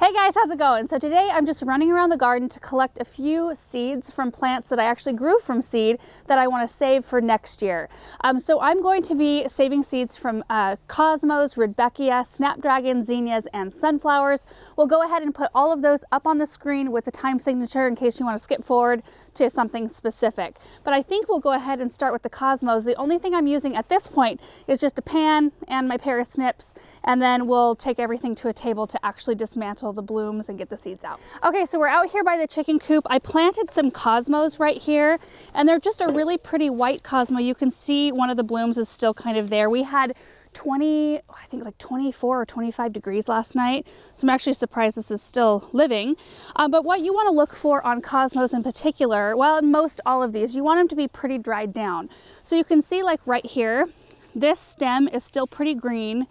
Hey guys, how's it going? So today I'm just running around the garden to collect a few seeds from plants that I actually grew from seed that I want to save for next year. So I'm going to be saving seeds from cosmos, Rudbeckia, Snapdragons, Zinnias, and sunflowers. We'll go ahead and put all of those up on the screen with the time signature in case you want to skip forward to something specific. But I think we'll go ahead and start with the cosmos. The only thing I'm using at this point is just a pan and my pair of snips, and then we'll take everything to a table to actually dismantle the blooms and get the seeds out. Okay, so we're out here by the chicken coop. I planted some cosmos right here, and they're just a really pretty white cosmo. You can see one of the blooms is still kind of there. We had 24 or 25 degrees last night, so I'm actually surprised this is still living. But what you want to look for on cosmos in particular, well, in most all of these, you want them to be pretty dried down. So you can see, like right here, this stem is still pretty green.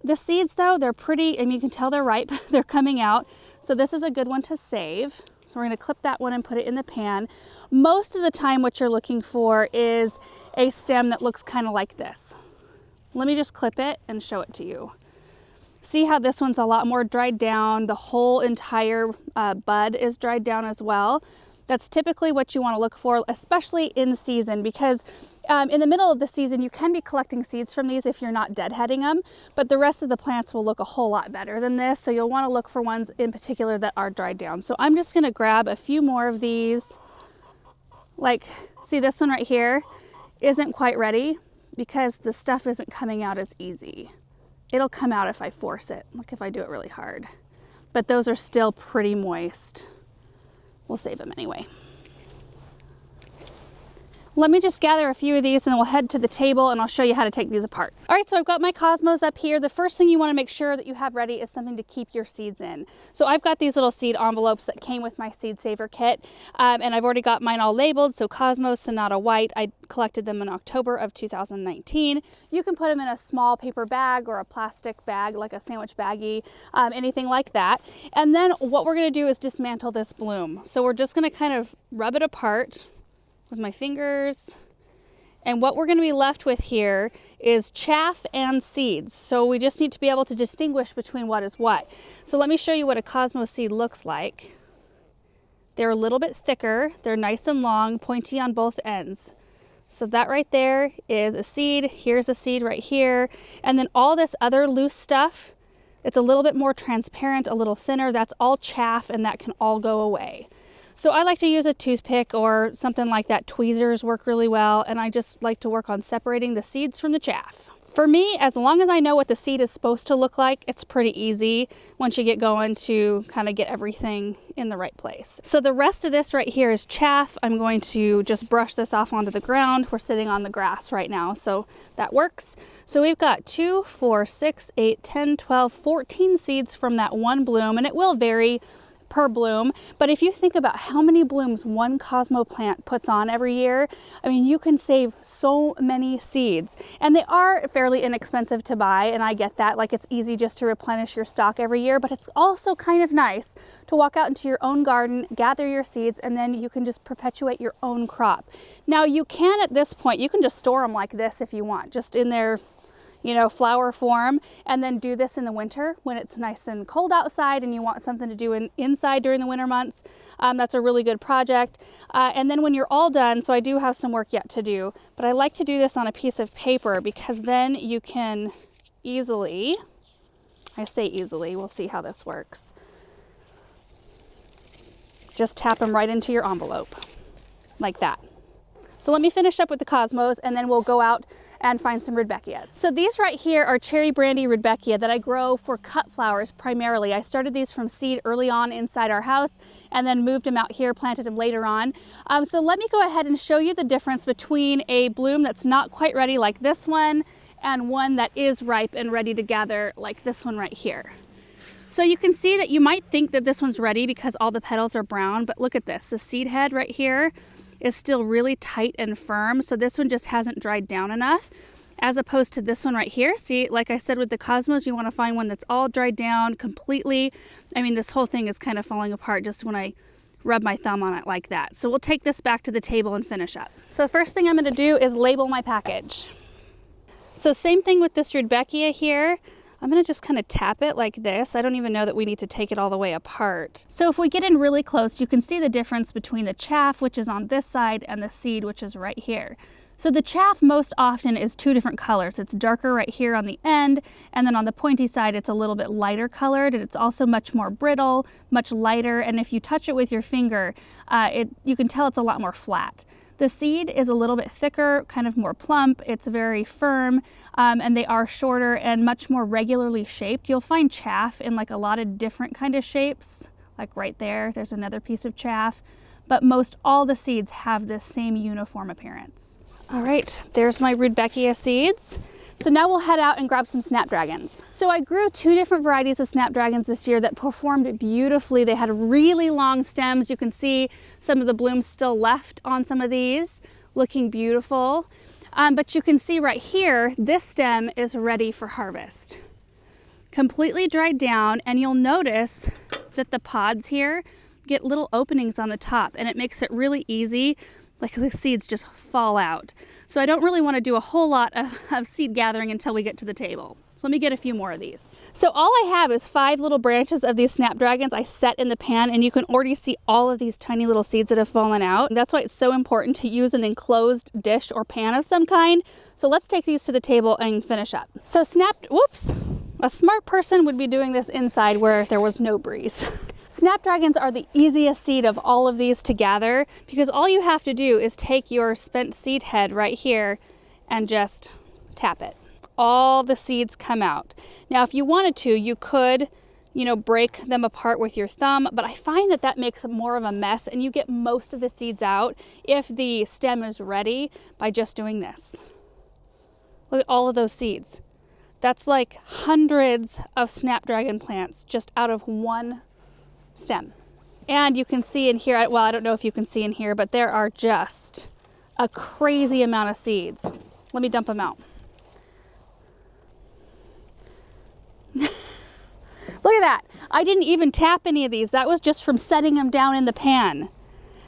The seeds though, they're pretty, and you can tell they're ripe, they're coming out. So this is a good one to save. So we're gonna clip that one and put it in the pan. Most of the time what you're looking for is a stem that looks kind of like this. Let me just clip it and show it to you. See how this one's a lot more dried down. The whole entire bud is dried down as well. That's typically what you want to look for, especially in season, because in the middle of the season, you can be collecting seeds from these if you're not deadheading them, but the rest of the plants will look a whole lot better than this. So you'll want to look for ones in particular that are dried down. So I'm just going to grab a few more of these. Like, see this one right here isn't quite ready because the stuff isn't coming out as easy. It'll come out if I force it, like if I do it really hard. But those are still pretty moist. We'll save them anyway. Let me just gather a few of these and we'll head to the table and I'll show you how to take these apart. All right, so I've got my cosmos up here. The first thing you want to make sure that you have ready is something to keep your seeds in. So I've got these little seed envelopes that came with my seed saver kit, and I've already got mine all labeled. So Cosmos Sonata White, I collected them in October of 2019. You can put them in a small paper bag or a plastic bag, like a sandwich baggie, anything like that. And then what we're going to do is dismantle this bloom. So we're just going to kind of rub it apart with my fingers, and what we're going to be left with here is chaff and seeds. So we just need to be able to distinguish between what is what. So let me show you what a cosmos seed looks like. They're a little bit thicker, they're nice and long, pointy on both ends. So that right there is a seed, here's a seed right here, and then all this other loose stuff, it's a little bit more transparent, a little thinner, that's all chaff, and that can all go away. So I like to use a toothpick or something like that. Tweezers work really well, and I just like to work on separating the seeds from the chaff. For me, as long as I know what the seed is supposed to look like, it's pretty easy once you get going to kind of get everything in the right place. So the rest of this right here is chaff. I'm going to just brush this off onto the ground. We're sitting on the grass right now, so that works. So we've got 2, 4, 6, 8, 10, 12, 14 seeds from that one bloom, and it will vary per bloom, but if you think about how many blooms one cosmo plant puts on every year, I mean, you can save so many seeds, and they are fairly inexpensive to buy, and I get that, like it's easy just to replenish your stock every year, but it's also kind of nice to walk out into your own garden, gather your seeds, and then you can just perpetuate your own crop. Now you can, at this point, you can just store them like this if you want, just in their, you know, flower form, and then do this in the winter when it's nice and cold outside and you want something to do inside during the winter months. That's a really good project. And then when you're all done, so I do have some work yet to do, but I like to do this on a piece of paper because then you can easily, I say easily, we'll see how this works. Just tap them right into your envelope like that. So let me finish up with the cosmos and then we'll go out and find some Rudbeckias. So these right here are cherry brandy Rudbeckia that I grow for cut flowers primarily. I started these from seed early on inside our house and then moved them out here, planted them later on. So let me go ahead and show you the difference between a bloom that's not quite ready like this one and one that is ripe and ready to gather like this one right here. So you can see that you might think that this one's ready because all the petals are brown, but look at this, the seed head right here is still really tight and firm. So this one just hasn't dried down enough, as opposed to this one right here. See, like I said with the cosmos, you want to find one that's all dried down completely. I mean, this whole thing is kind of falling apart just when I rub my thumb on it like that. So we'll take this back to the table and finish up. So first thing I'm going to do is label my package. So same thing with this Rudbeckia here. I'm gonna just kind of tap it like this. I don't even know that we need to take it all the way apart. So if we get in really close, you can see the difference between the chaff, which is on this side, and the seed, which is right here. So the chaff most often is two different colors. It's darker right here on the end, and then on the pointy side, it's a little bit lighter colored, and it's also much more brittle, much lighter, and if you touch it with your finger, you can tell it's a lot more flat. The seed is a little bit thicker, kind of more plump. It's very firm, and they are shorter and much more regularly shaped. You'll find chaff in like a lot of different kind of shapes, like right there's another piece of chaff, but most all the seeds have this same uniform appearance. All right, there's my Rudbeckia seeds. So now we'll head out and grab some Snapdragons. So I grew 2 different varieties of Snapdragons this year that performed beautifully. They had really long stems. You can see some of the blooms still left on some of these, looking beautiful. But you can see right here, this stem is ready for harvest. Completely dried down, and you'll notice that the pods here get little openings on the top, and it makes it really easy. Like the seeds just fall out. So I don't really want to do a whole lot of seed gathering until we get to the table. So let me get a few more of these. So all I have is 5 little branches of these Snapdragons I set in the pan, and you can already see all of these tiny little seeds that have fallen out. And that's why it's so important to use an enclosed dish or pan of some kind. So let's take these to the table and finish up. So a smart person would be doing this inside where there was no breeze. Snapdragons are the easiest seed of all of these to gather because all you have to do is take your spent seed head right here and just tap it. All the seeds come out. Now, if you wanted to, you could, break them apart with your thumb, but I find that that makes more of a mess, and you get most of the seeds out if the stem is ready by just doing this. Look at all of those seeds. That's like hundreds of Snapdragon plants just out of one stem. And you can see in here, well, I don't know if you can see in here, but there are just a crazy amount of seeds. Let me dump them out. Look at that. I didn't even tap any of these. That was just from setting them down in the pan.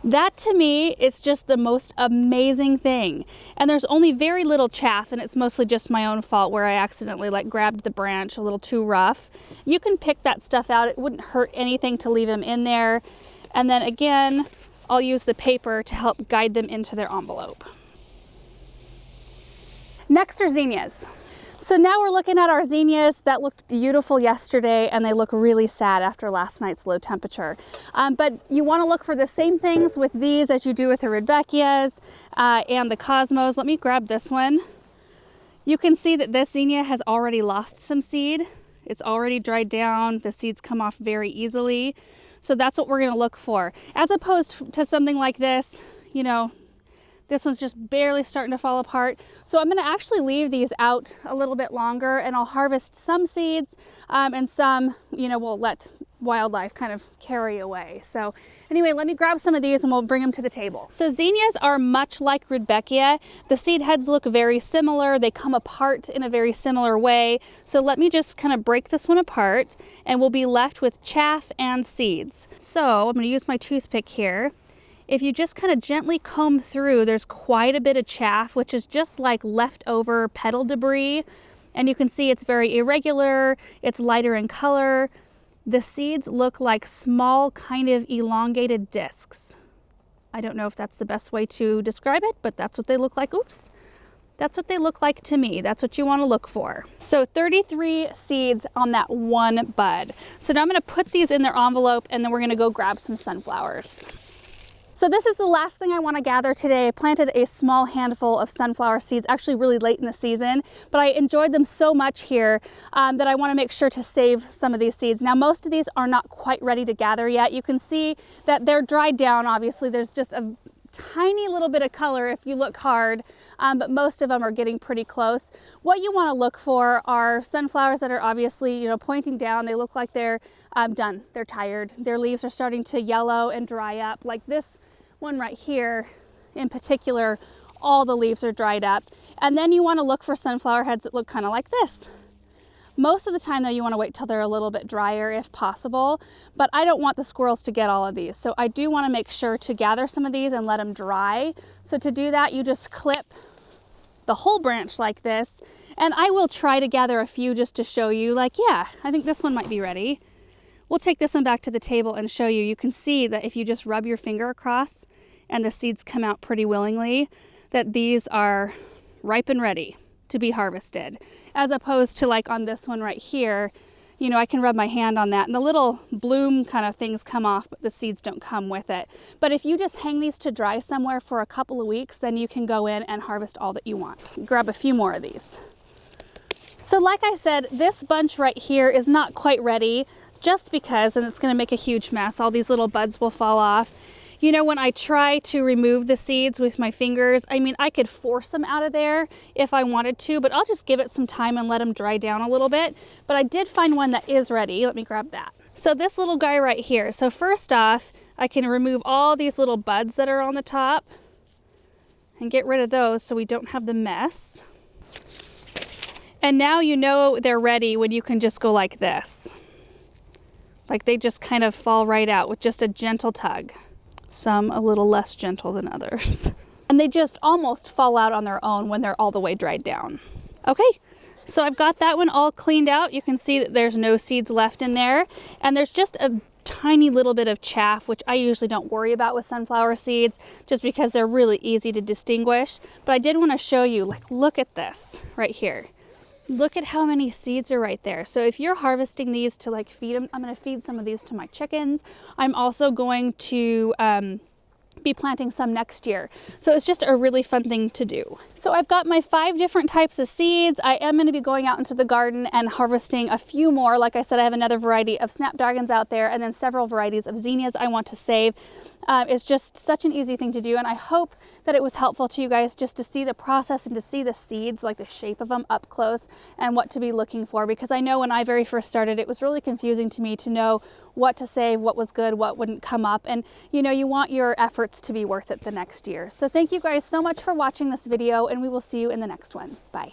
That to me, it's just the most amazing thing. And there's only very little chaff, and it's mostly just my own fault where I accidentally grabbed the branch a little too rough. You can pick that stuff out. It wouldn't hurt anything to leave them in there. And then again, I'll use the paper to help guide them into their envelope. Next are zinnias. So now we're looking at our zinnias that looked beautiful yesterday, and they look really sad after last night's low temperature. But you want to look for the same things with these as you do with the Rudbeckias and the Cosmos. Let me grab this one. You can see that this zinnia has already lost some seed. It's already dried down. The seeds come off very easily. So that's what we're going to look for. As opposed to something like this, this one's just barely starting to fall apart. So I'm gonna actually leave these out a little bit longer, and I'll harvest some seeds and some, we'll let wildlife kind of carry away. So anyway, let me grab some of these and we'll bring them to the table. So zinnias are much like Rudbeckia. The seed heads look very similar. They come apart in a very similar way. So let me just kind of break this one apart, and we'll be left with chaff and seeds. So I'm gonna use my toothpick here. If you just kind of gently comb through, there's quite a bit of chaff, which is just like leftover petal debris. And you can see it's very irregular, it's lighter in color. The seeds look like small kind of elongated discs. I don't know if that's the best way to describe it, but that's what they look like. Oops. That's what they look like to me. That's what you want to look for. So 33 seeds on that one bud. So now I'm going to put these in their envelope, and then we're going to go grab some sunflowers. So this is the last thing I want to gather today. I planted a small handful of sunflower seeds actually really late in the season, but I enjoyed them so much here that I want to make sure to save some of these seeds. Now, most of these are not quite ready to gather yet. You can see that they're dried down. Obviously, there's just a tiny little bit of color if you look hard, but most of them are getting pretty close. What you want to look for are sunflowers that are obviously, pointing down. They look like they're done. They're tired. Their leaves are starting to yellow and dry up. Like this one right here in particular, all the leaves are dried up. And then you want to look for sunflower heads that look kind of like this. Most of the time though, you want to wait till they're a little bit drier if possible, but I don't want the squirrels to get all of these. So I do want to make sure to gather some of these and let them dry. So to do that, you just clip the whole branch like this, And I will try to gather a few just to show you, like, yeah, I think this one might be ready. We'll take this one back to the table and show you. You can see that if you just rub your finger across and the seeds come out pretty willingly, that these are ripe and ready to be harvested. As opposed to like on this one right here, you know, I can rub my hand on that and the little bloom kind of things come off, but the seeds don't come with it. But if you just hang these to dry somewhere for a couple of weeks, then you can go in and harvest all that you want. Grab a few more of these. So like I said, this bunch right here is not quite ready just because, and it's going to make a huge mess. All these little buds will fall off. You know, when I try to remove the seeds with my fingers, I mean, I could force them out of there if I wanted to, but I'll just give it some time and let them dry down a little bit. But I did find one that is ready. Let me grab that. So this little guy right here. So first off, I can remove all these little buds that are on the top and get rid of those so we don't have the mess. And now you know they're ready when you can just go like this. Like they just kind of fall right out with just a gentle tug. Some a little less gentle than others. And they just almost fall out on their own when they're all the way dried down. Okay, so I've got that one all cleaned out. You can see that there's no seeds left in there. And there's just a tiny little bit of chaff, which I usually don't worry about with sunflower seeds, just because they're really easy to distinguish. But I did want to show you, like, look at this right here. Look at how many seeds are right there. So if you're harvesting these to like feed them, I'm going to feed some of these to my chickens. I'm also going to be planting some next year. So it's just a really fun thing to do. So I've got my 5 different types of seeds. I am going to be going out into the garden and harvesting a few more. Like I said, I have another variety of Snapdragons out there and then several varieties of Zinnias I want to save. It's just such an easy thing to do, and I hope that it was helpful to you guys just to see the process and to see the seeds, like the shape of them up close and what to be looking for, because I know when I very first started, it was really confusing to me to know what to save, what was good, what wouldn't come up, and you know, you want your efforts to be worth it the next year. So thank you guys so much for watching this video, and we will see you in the next one. Bye.